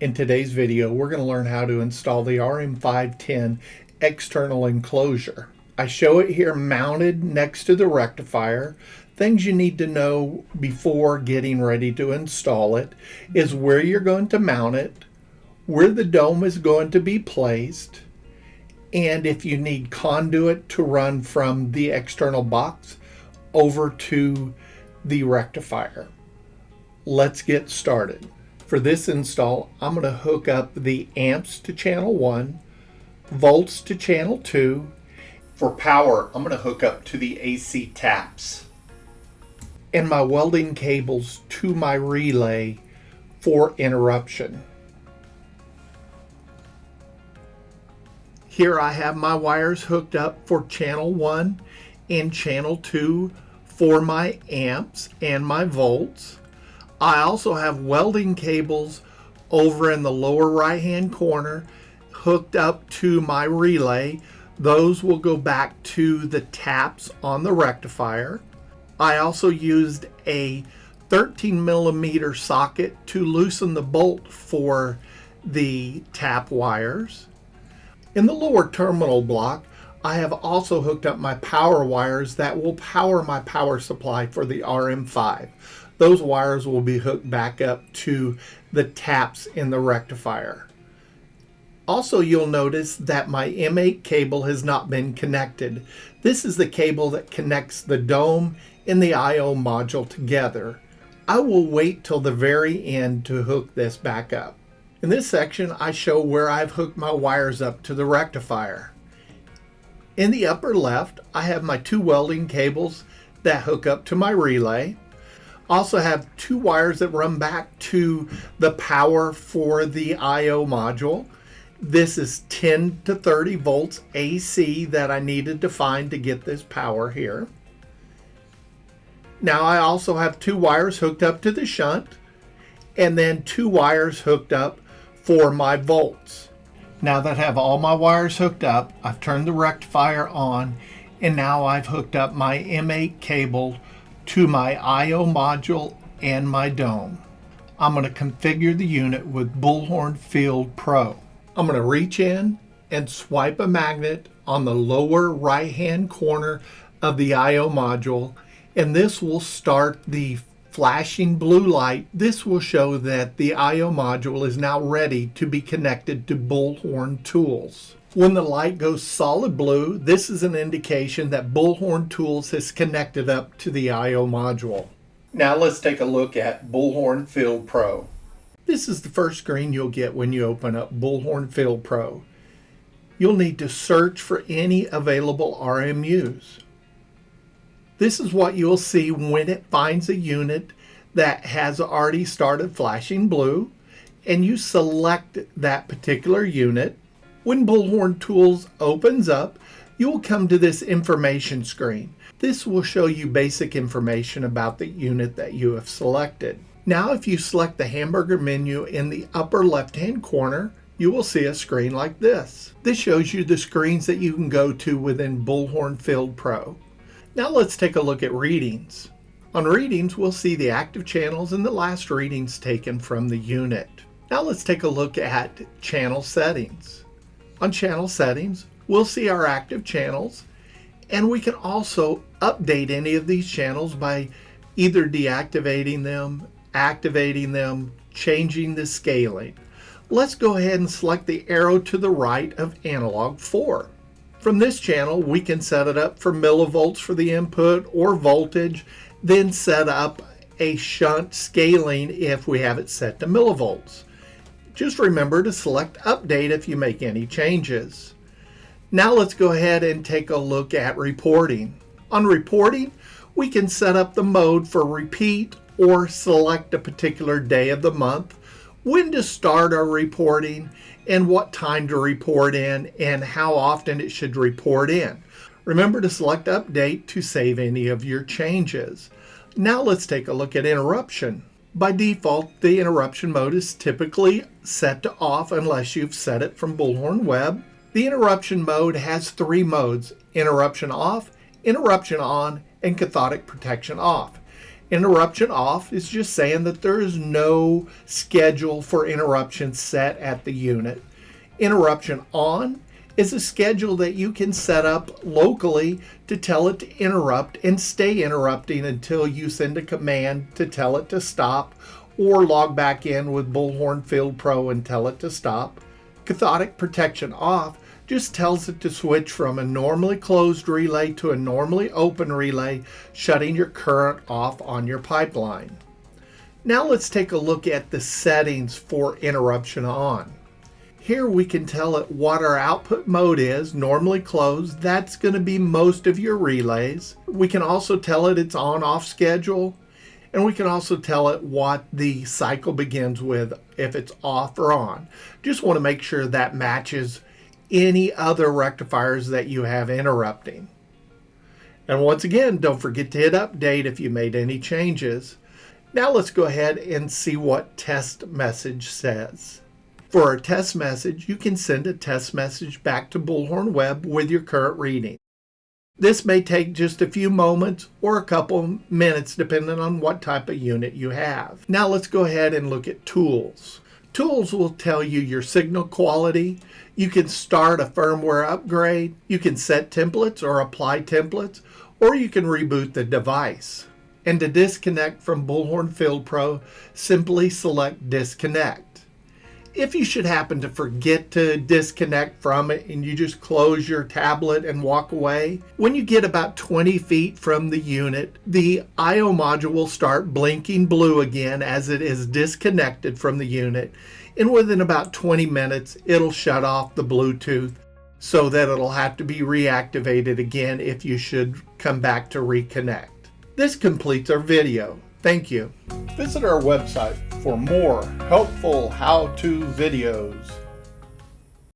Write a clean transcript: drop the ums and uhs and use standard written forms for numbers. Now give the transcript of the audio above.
In today's video, we're going to learn how to install the RM510 external enclosure. I show it here mounted next to the rectifier. Things you need to know before getting ready to install it is where you're going to mount it, where the dome is going to be placed, and if you need conduit to run from the external box over to the rectifier. Let's get started. For this install, I'm going to hook up the amps to channel 1, volts to channel 2. For power, I'm going to hook up to the AC taps, and my welding cables to my relay for interruption. Here I have my wires hooked up for channel 1 and channel 2 for my amps and my volts. I also have welding cables over in the lower right hand corner hooked up to my relay. Those will go back to the taps on the rectifier. I also used a 13 millimeter socket to loosen the bolt for the tap wires. In the lower terminal block, I have also hooked up my power wires that will power my power supply for the RM5. Those wires will be hooked back up to the taps in the rectifier. Also, you'll notice that my M8 cable has not been connected. This is the cable that connects the dome and the I/O module together. I will wait till the very end to hook this back up. In this section, I show where I've hooked my wires up to the rectifier. In the upper left, I have my 2 welding cables that hook up to my relay. Also have 2 wires that run back to the power for the I/O module. This is 10 to 30 volts AC that I needed to find to get this power here. Now I also have 2 wires hooked up to the shunt, and then 2 wires hooked up for my volts. Now that I have all my wires hooked up, I've turned the rectifier on, and now I've hooked up my M8 cable to my I/O module and my dome. I'm going to configure the unit with Bullhorn Field Pro. I'm going to reach in and swipe a magnet on the lower right hand corner of the I/O module, and this will start the flashing blue light. This will show that the I/O module is now ready to be connected to Bullhorn tools. When the light goes solid blue, this is an indication that Bullhorn Tools has connected up to the I/O module. Now let's take a look at Bullhorn Field Pro. This is the first screen you'll get when you open up Bullhorn Field Pro. You'll need to search for any available RMUs. This is what you'll see when it finds a unit that has already started flashing blue, and you select that particular unit. When Bullhorn Tools opens up, you will come to this information screen. This will show you basic information about the unit that you have selected. Now, if you select the hamburger menu in the upper left-hand corner, you will see a screen like this. This shows you the screens that you can go to within Bullhorn Field Pro. Now let's take a look at readings. On readings, we'll see the active channels and the last readings taken from the unit. Now let's take a look at channel settings. On channel settings, we'll see our active channels, and we can also update any of these channels by either deactivating them, activating them, changing the scaling. Let's go ahead and select the arrow to the right of analog 4. From this channel, we can set it up for millivolts for the input or voltage, then set up a shunt scaling if we have it set to millivolts. Just remember to select update if you make any changes. Now let's go ahead and take a look at reporting. On reporting, we can set up the mode for repeat or select a particular day of the month, when to start our reporting, and what time to report in, and how often it should report in. Remember to select update to save any of your changes. Now let's take a look at interruption. By default, the interruption mode is typically set to off unless you've set it from Bullhorn Web. The interruption mode has 3 modes: interruption off, interruption on, and cathodic protection off. Interruption off is just saying that there is no schedule for interruption set at the unit. Interruption on is a schedule that you can set up locally to tell it to interrupt and stay interrupting until you send a command to tell it to stop, or log back in with Bullhorn Field Pro and tell it to stop. Cathodic protection off just tells it to switch from a normally closed relay to a normally open relay, shutting your current off on your pipeline. Now let's take a look at the settings for interruption on. Here we can tell it what our output mode is, normally closed. That's going to be most of your relays. We can also tell it its on-off schedule, and we can also tell it what the cycle begins with, if it's off or on. Just want to make sure that matches any other rectifiers that you have interrupting. And once again, don't forget to hit update if you made any changes. Now let's go ahead and see what test message says. For our test message, you can send a test message back to Bullhorn Web with your current reading. This may take just a few moments or a couple minutes depending on what type of unit you have. Now let's go ahead and look at tools. Tools will tell you your signal quality. You can start a firmware upgrade. You can set templates or apply templates, or you can reboot the device. And to disconnect from Bullhorn Field Pro, simply select disconnect. If you should happen to forget to disconnect from it and you just close your tablet and walk away, when you get about 20 feet from the unit, the I/O module will start blinking blue again as it is disconnected from the unit. And within about 20 minutes, it'll shut off the Bluetooth so that it'll have to be reactivated again if you should come back to reconnect. This completes our video. Thank you. Visit our website for more helpful how-to videos.